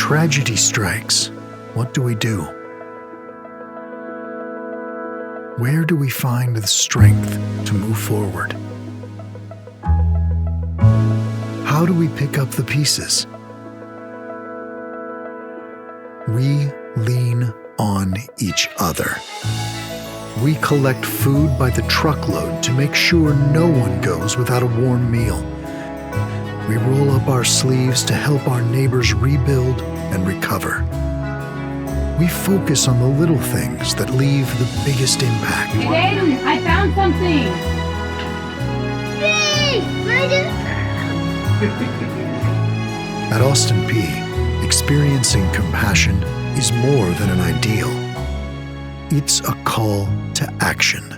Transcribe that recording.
tragedy strikes, what do we do? Where do we find the strength to move forward? How do we pick up the pieces? We lean on each other. We collect food by the truckload to make sure no one goes without a warm meal. We roll up our sleeves to help our neighbors rebuild and recover. We focus on the little things that leave the biggest impact. Hey, I found something! At Austin Peay, experiencing compassion is more than an ideal. It's a call to action.